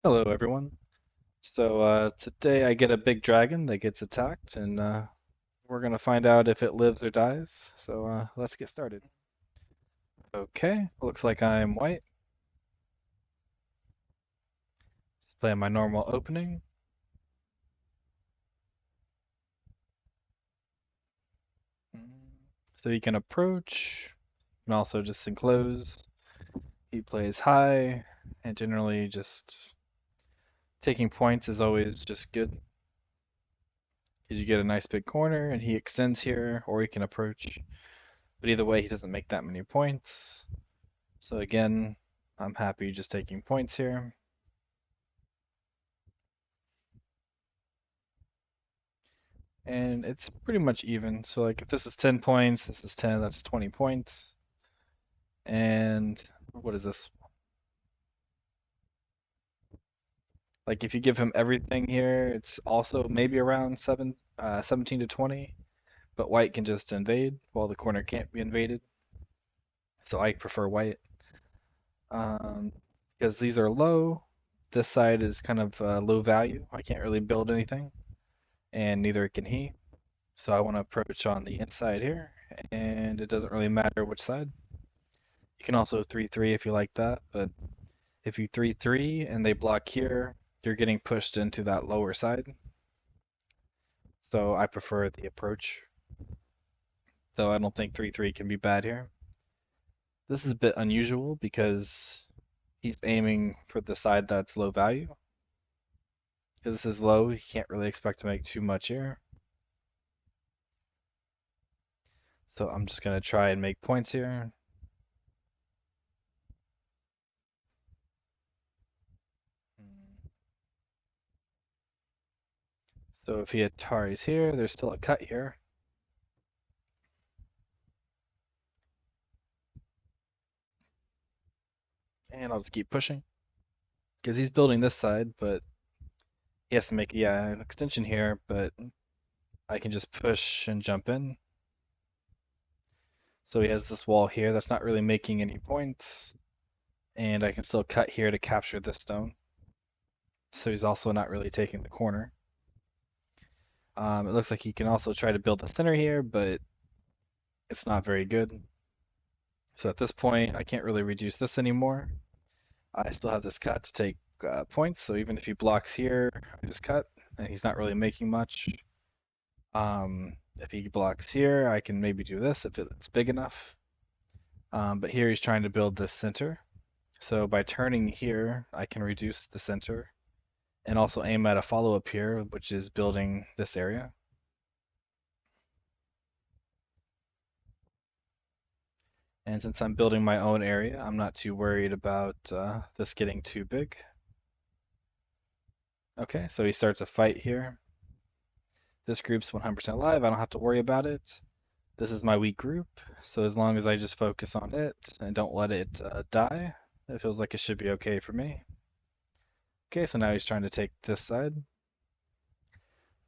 Hello, everyone. Today I get a big dragon that gets attacked, and we're gonna find out if it lives or dies. Let's get started. Okay, looks like I'm white. Just playing my normal opening. So he can approach, and also just enclose. He plays high, and generally just taking points is always just good, because you get a nice big corner, and he extends here, or he can approach. But either way, he doesn't make that many points. So again, I'm happy just taking points here. And it's pretty much even. So like if this is 10 points, this is 10, that's 20 points. And what is this? Like if you give him everything here, it's also maybe around 17 to 20, but white can just invade while the corner can't be invaded. So I prefer white. Um, because these are low. This side is kind of low value. I can't really build anything, and neither can he. So I want to approach on the inside here, and it doesn't really matter which side. You can also 3-3 if you like that, but if you 3-3 and they block here, you're getting pushed into that lower side. So I prefer the approach, though I don't think 3-3 can be bad here. This is a bit unusual because he's aiming for the side that's low value. Because this is low, he can't really expect to make too much here. So I'm just going to try and make points here. So if he Atari's here, there's still a cut here. And I'll just keep pushing. Because he's building this side, but he has to make, yeah, an extension here, but I can just push and jump in. So he has this wall here that's not really making any points, and I can still cut here to capture this stone. So he's also not really taking the corner. It looks like he can also try to build the center here, but it's not very good. So at this point, I can't really reduce this anymore. I still have this cut to take points, so even if he blocks here, I just cut, and he's not really making much. If he blocks here, I can maybe do this if it's big enough. But here he's trying to build this center. So by turning here, I can reduce the center and also aim at a follow-up here, which is building this area. And since I'm building my own area, I'm not too worried about this getting too big. Okay, so he starts a fight here. This group's 100% live. I don't have to worry about it. This is my weak group, so as long as I just focus on it and don't let it die, it feels like it should be okay for me. Okay, so now he's trying to take this side.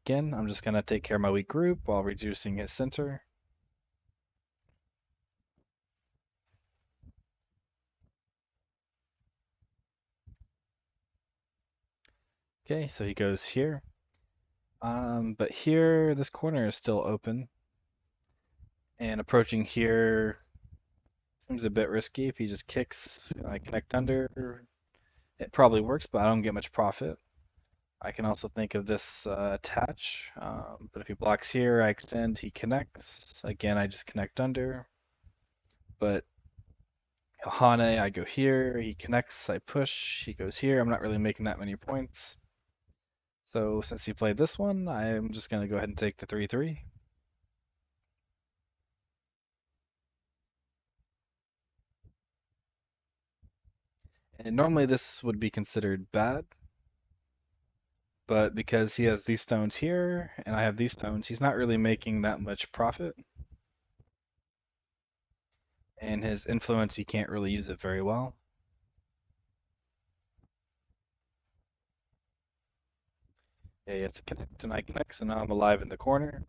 Again, I'm just going to take care of my weak group while reducing his center. Okay, so he goes here. But here, this corner is still open. And approaching here seems a bit risky. If he just kicks, I connect under. It probably works, but I don't get much profit. I can also think of this attach, but if he blocks here, I extend, he connects. Again, I just connect under. But Hane, I go here, he connects, I push, he goes here. I'm not really making that many points. So since he played this one, I'm just going to go ahead and take the 3-3. And normally this would be considered bad, but because he has these stones here and I have these stones, he's not really making that much profit. And his influence, he can't really use it very well. Yeah, he has to connect and I connect, so now I'm alive in the corner.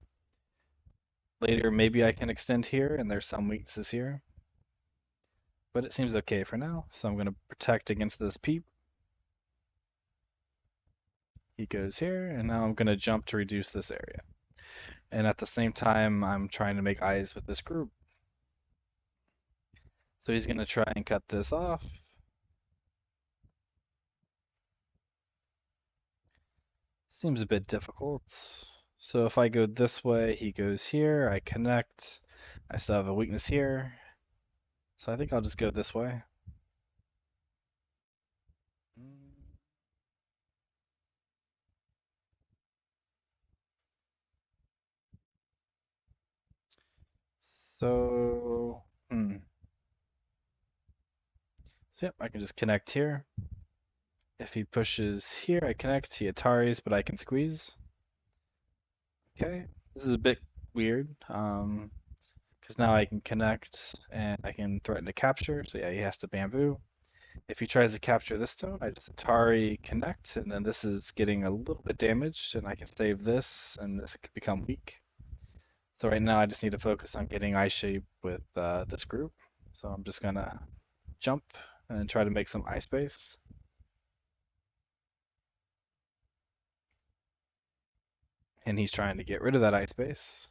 Later, maybe I can extend here, and there's some weaknesses here. But it seems okay for now, so I'm going to protect against this peep. He goes here, and now I'm going to jump to reduce this area. And at the same time, I'm trying to make eyes with this group. So he's going to try and cut this off. Seems a bit difficult. So if I go this way, he goes here, I connect. I still have a weakness here. So I think I'll just go this way. So, So yep, I can just connect here. If he pushes here, I connect. He Ataris, but I can squeeze. Okay, this is a bit weird. Because now I can connect and I can threaten to capture. So yeah, he has to bamboo. If he tries to capture this stone, I just Atari connect, and then this is getting a little bit damaged, and I can save this, and this could become weak. So right now I just need to focus on getting eye shape with this group. So I'm just gonna jump and try to make some eye space. And he's trying to get rid of that eye space.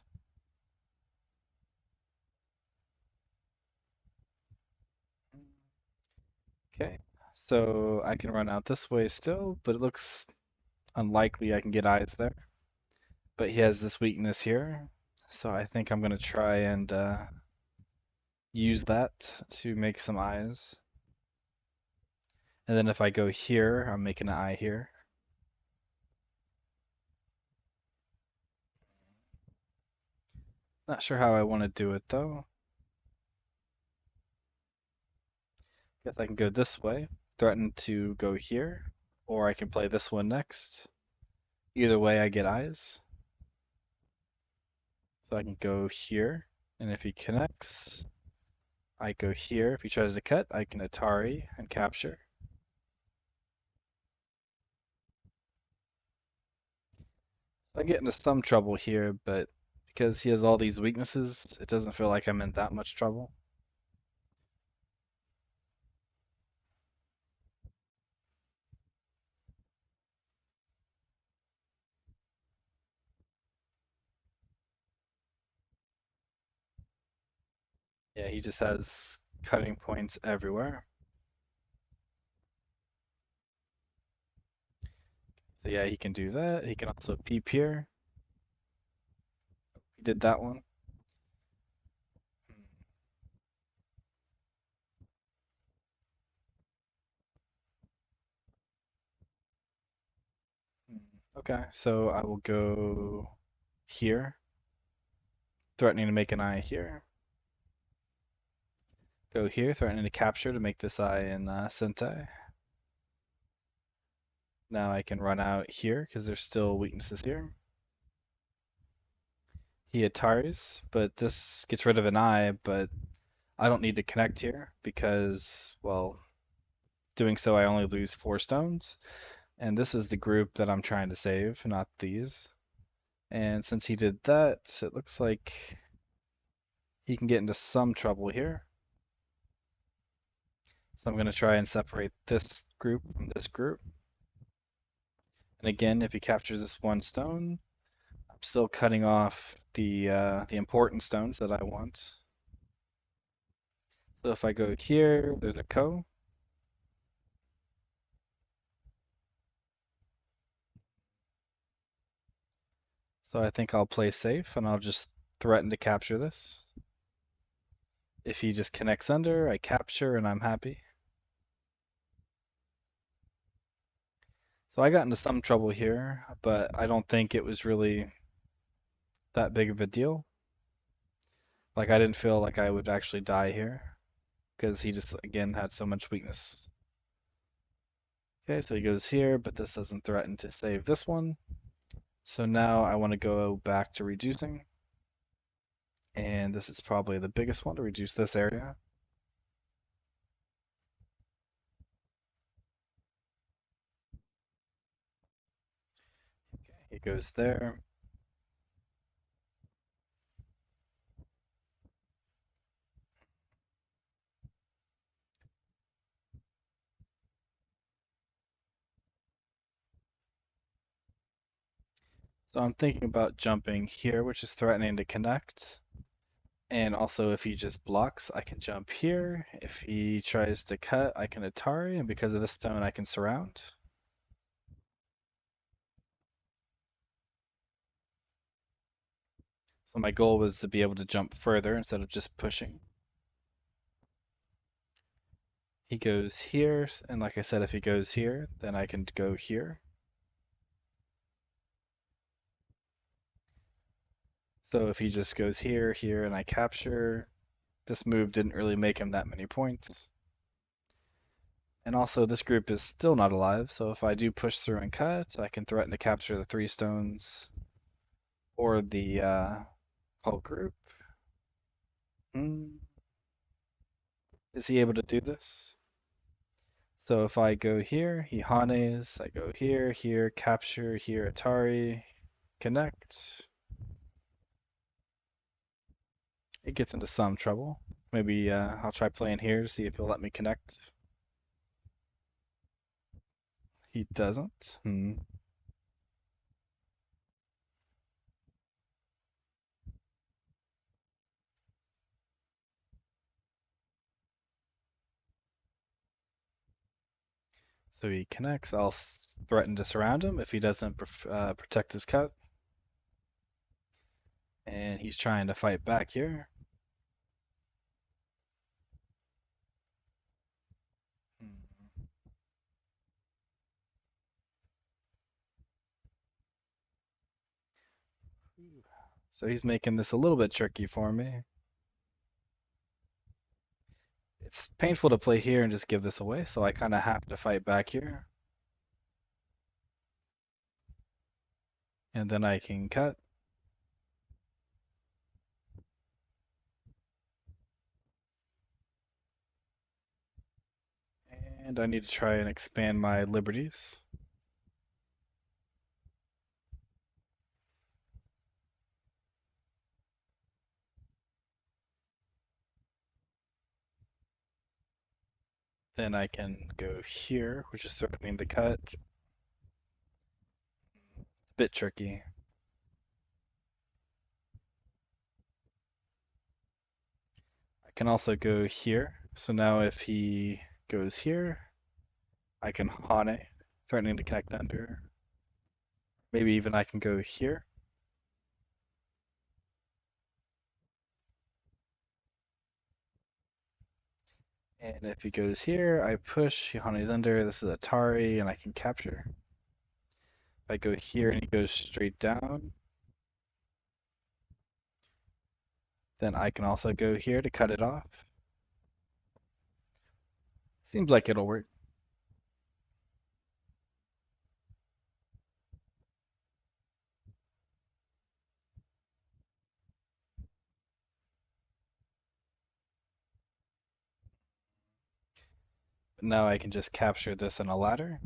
Okay, so I can run out this way still, but it looks unlikely I can get eyes there. But he has this weakness here, so I think I'm gonna try and use that to make some eyes. And then if I go here, I'm making an eye here. Not sure how I want to do it though. Guess I can go this way, threaten to go here, or I can play this one next. Either way, I get eyes. So I can go here, and if he connects, I go here. If he tries to cut, I can Atari and capture. I get into some trouble here, but because he has all these weaknesses, it doesn't feel like I'm in that much trouble. Yeah, he just has cutting points everywhere. So yeah, he can do that. He can also peep here. He did that one. Okay, so I will go here, threatening to make an eye here. Go here, threatening to capture to make this eye in Sentai. Now I can run out here because there's still weaknesses here. He Ataris, but this gets rid of an eye, but I don't need to connect here because, well, doing so I only lose 4 stones. And this is the group that I'm trying to save, not these. And since he did that, it looks like he can get into some trouble here. So I'm going to try and separate this group from this group. And again, if he captures this 1 stone, I'm still cutting off the important stones that I want. So if I go here, there's a ko. So I think I'll play safe and I'll just threaten to capture this. If he just connects under, I capture and I'm happy. So I got into some trouble here, but I don't think it was really that big of a deal. Like I didn't feel like I would actually die here because he just again had so much weakness. Okay, so he goes here, but this doesn't threaten to save this one. So now I want to go back to reducing. And this is probably the biggest one to reduce this area. Okay, he goes there. So I'm thinking about jumping here, which is threatening to connect. And also if he just blocks, I can jump here. If he tries to cut, I can Atari, and because of this stone, I can surround. So my goal was to be able to jump further instead of just pushing. He goes here, and like I said, if he goes here, then I can go here. So if he just goes here, here, and I capture, this move didn't really make him that many points. And also this group is still not alive, so if I do push through and cut, I can threaten to capture the 3 stones or the whole group. Hmm. Is he able to do this? So if I go here, he Hanes, I go here, here, capture, here, Atari, connect. It gets into some trouble. Maybe I'll try playing here to see if he'll let me connect. He doesn't. Hmm. So he connects. I'll threaten to surround him if he doesn't protect his cut. And he's trying to fight back here. Hmm. So he's making this a little bit tricky for me. It's painful to play here and just give this away, so I kind of have to fight back here. And then I can cut. And I need to try and expand my liberties. Then I can go here, which is threatening the cut. A bit tricky. I can also go here. So now if he goes here, I can Hane, threatening to connect under. Maybe even I can go here. And if he goes here, I push, he Hane's under, this is Atari, and I can capture. If I go here and he goes straight down, then I can also go here to cut it off. Seems like it'll work. But now I can just capture this in a ladder.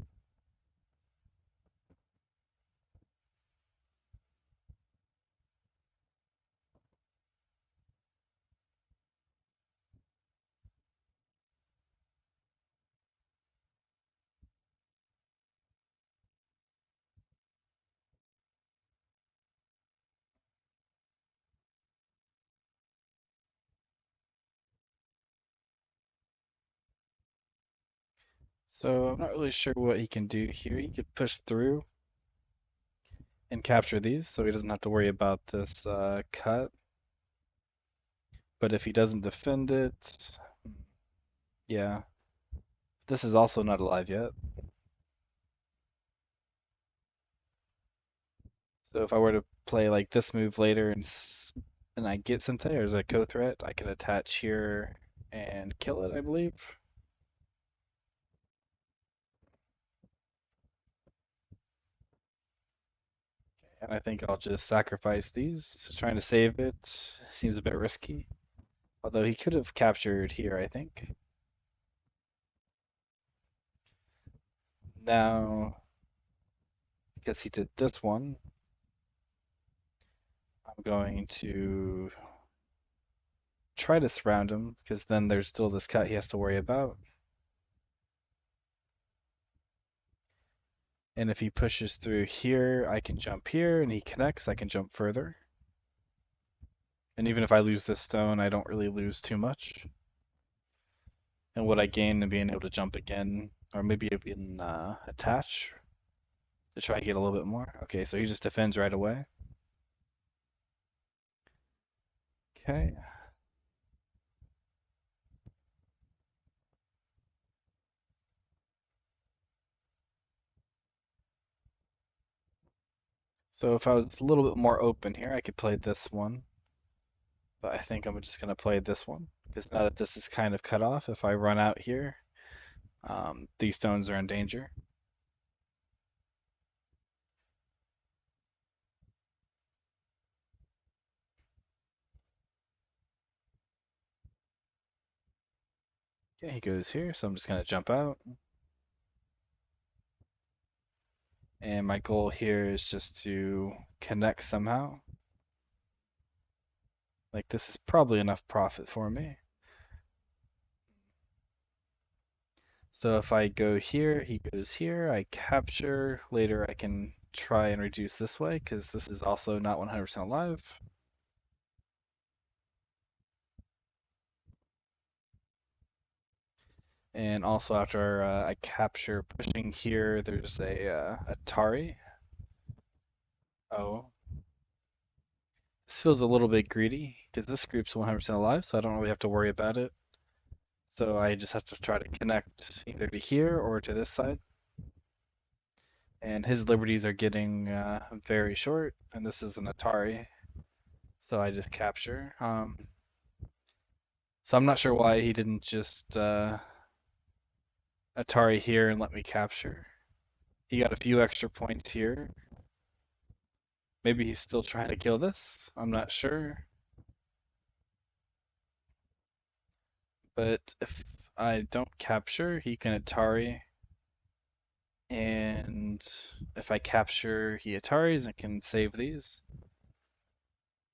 So I'm not really sure what he can do here. He could push through and capture these, so he doesn't have to worry about this cut. But if he doesn't defend it, yeah, this is also not alive yet. So if I were to play like this move later and I get Sente or as a co-threat, I can attach here and kill it, I believe. And I think I'll just sacrifice these, trying to save it. Seems a bit risky. Although he could have captured here, I think. Now, because he did this one, I'm going to try to surround him, because then there's still this cut he has to worry about. And if he pushes through here, I can jump here, and he connects, I can jump further. And even if I lose this stone, I don't really lose too much. And what I gain in being able to jump again, or maybe even attach to try to get a little bit more. Okay, so he just defends right away. Okay. So if I was a little bit more open here, I could play this one. But I think I'm just going to play this one. Because now that this is kind of cut off, if I run out here, these stones are in danger. Okay, he goes here, so I'm just going to jump out. And my goal here is just to connect somehow. Like this is probably enough profit for me. So if I go here, he goes here, I capture. Later I can try and reduce this way because this is also not 100% live. And also after I capture pushing here, there's a Atari. Oh, this feels a little bit greedy because this group's 100% alive, so I don't really have to worry about it. So I just have to try to connect either to here or to this side. And his liberties are getting very short, and this is an Atari, so I just capture. So I'm not sure why he didn't just Atari here and let me capture. He got a few extra points here. Maybe he's still trying to kill this. I'm not sure. But if I don't capture, he can Atari. And if I capture, he Ataris and can save these.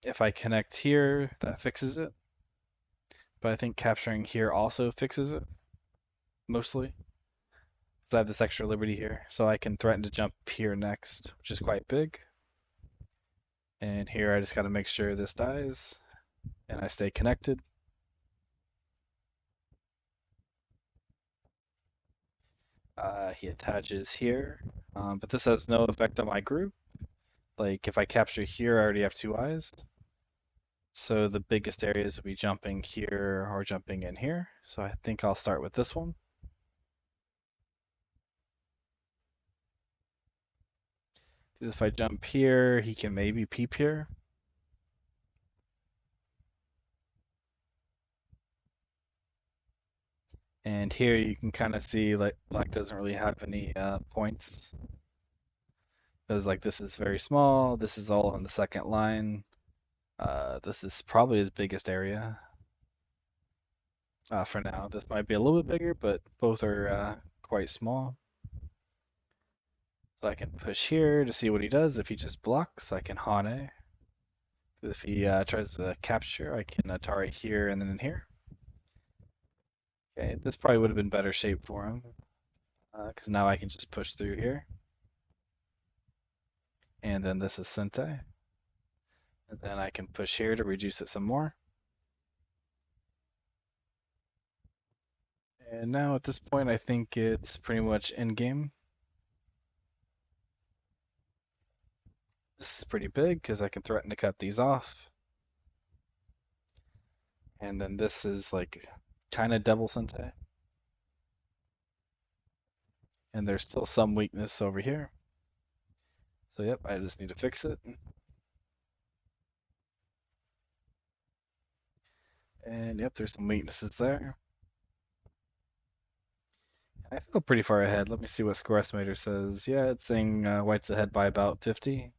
If I connect here, that fixes it. But I think capturing here also fixes it, mostly. So I have this extra liberty here. So I can threaten to jump here next, which is quite big. And here I just gotta make sure this dies. And I stay connected. He attaches here. But this has no effect on my group. Like if I capture here, I already have two eyes. So the biggest areas would be jumping here or jumping in here. So I think I'll start with this one. Because if I jump here, he can maybe peep here. And here you can kind of see like black doesn't really have any points. Because like this is very small, this is all on the second line. This is probably his biggest area for now. This might be a little bit bigger, but both are quite small. So I can push here to see what he does. If he just blocks, I can Hane. If he tries to capture, I can Atari here and then in here. Okay, this probably would have been better shape for him. Because now I can just push through here. And then this is Sente. And then I can push here to reduce it some more. And now at this point, I think it's pretty much endgame. This is pretty big because I can threaten to cut these off. And then this is like kind of double Sente. And there's still some weakness over here. So yep, I just need to fix it. And yep, there's some weaknesses there. I feel pretty far ahead. Let me see what Score Estimator says. Yeah, it's saying White's ahead by about 50.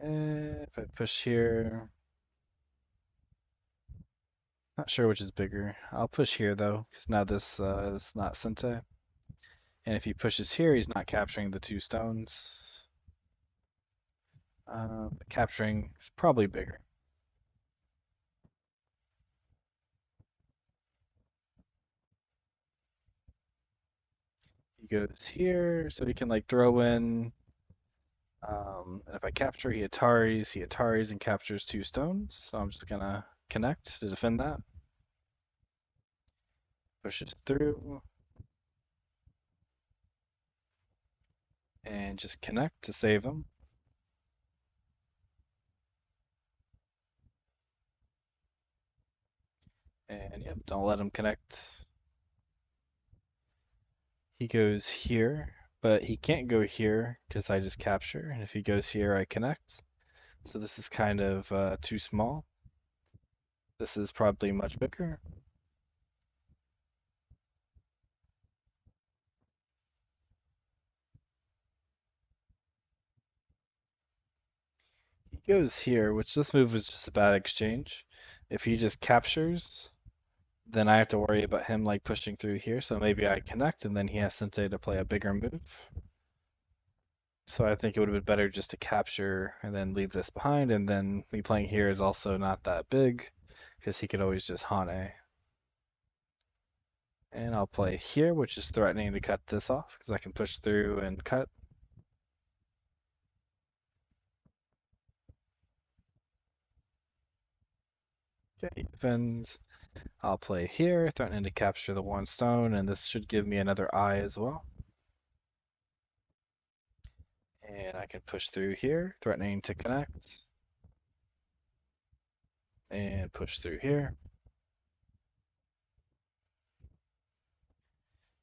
If I push here, not sure which is bigger. I'll push here though, because now this is not Sente. And if he pushes here, he's not capturing the two stones. Capturing is probably bigger. He goes here, so he can like throw in. And if I capture, he Ataris and captures 2 stones. So I'm just gonna connect to defend that. Pushes through and just connect to save him. And yep, don't let him connect. He goes here, but he can't go here because I just capture. And if he goes here, I connect. So this is kind of too small. This is probably much bigger. He goes here, which this move was just a bad exchange. If he just captures, then I have to worry about him like pushing through here. So maybe I connect and then he has Sente to play a bigger move. So I think it would have been better just to capture and then leave this behind. And then me playing here is also not that big because he could always just Hane. And I'll play here, which is threatening to cut this off because I can push through and cut. Okay, he defends. I'll play here, threatening to capture the 1 stone, and this should give me another eye as well. And I can push through here, threatening to connect. And push through here.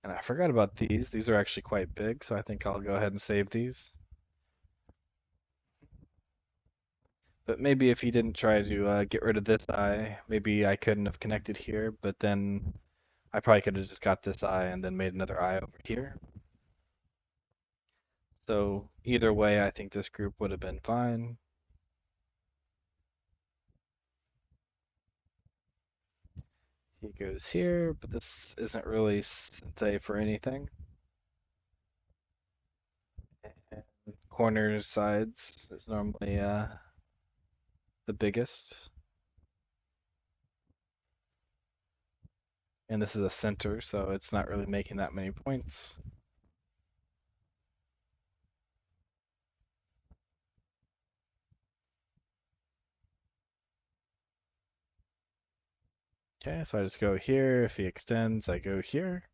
And I forgot about these. These are actually quite big, so I think I'll go ahead and save these. But maybe if he didn't try to get rid of this eye, maybe I couldn't have connected here, but then I probably could have just got this eye and then made another eye over here. So either way, I think this group would have been fine. He goes here, but this isn't really Sente for anything. And corners, sides is normally the biggest. And this is a center, so it's not really making that many points. Okay, so I just go here. If he extends, I go here.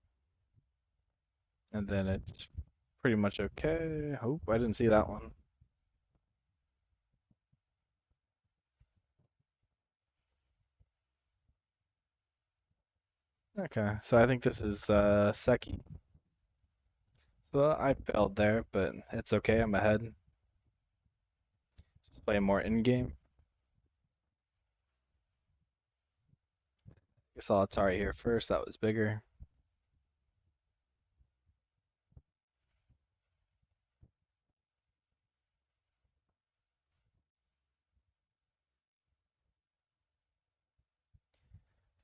And then it's pretty much okay. Oh, I didn't see that one. Okay, so I think this is Seki. So I failed there, but it's okay. I'm ahead. Just play more in-game. I saw Atari here first. That was bigger.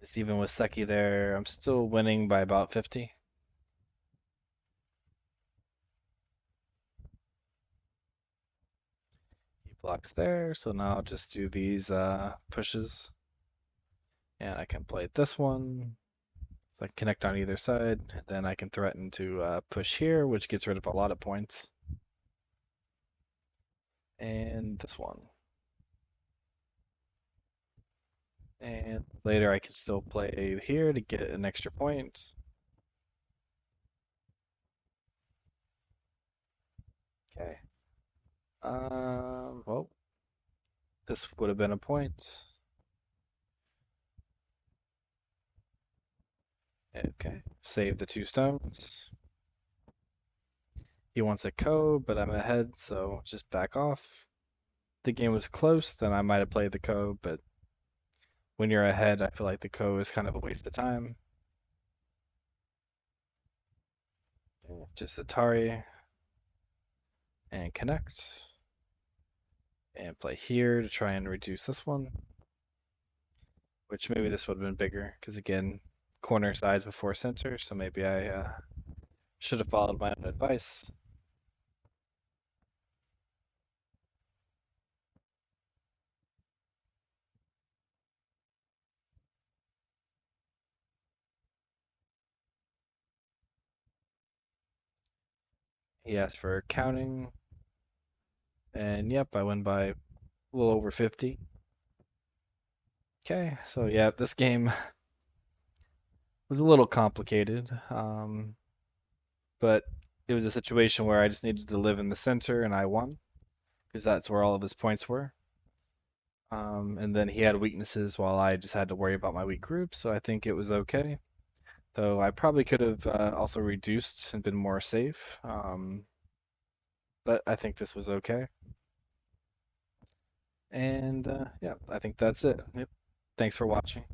Just even with Seki there, I'm still winning by about 50. He blocks there, so now I'll just do these pushes. And I can play this one. So I connect on either side. Then I can threaten to push here, which gets rid of a lot of points. And this one. And later I can still play here to get an extra point. Okay. Well, this would have been a point. Okay. Save the 2 stones. He wants a code, but I'm ahead, so just back off. If the game was close, then I might have played the code, but when you're ahead, I feel like the code is kind of a waste of time. Just Atari and connect and play here to try and reduce this one, which maybe this would have been bigger because again, corner size before center, so maybe I should have followed my own advice. He asked for counting, and yep, I win by a little over 50. Okay, so yeah, this game was a little complicated, but it was a situation where I just needed to live in the center, and I won because that's where all of his points were. And then he had weaknesses while I just had to worry about my weak group, so I think it was okay. Though I probably could have also reduced and been more safe, but I think this was okay. And yeah, I think that's it. Yep. Thanks for watching.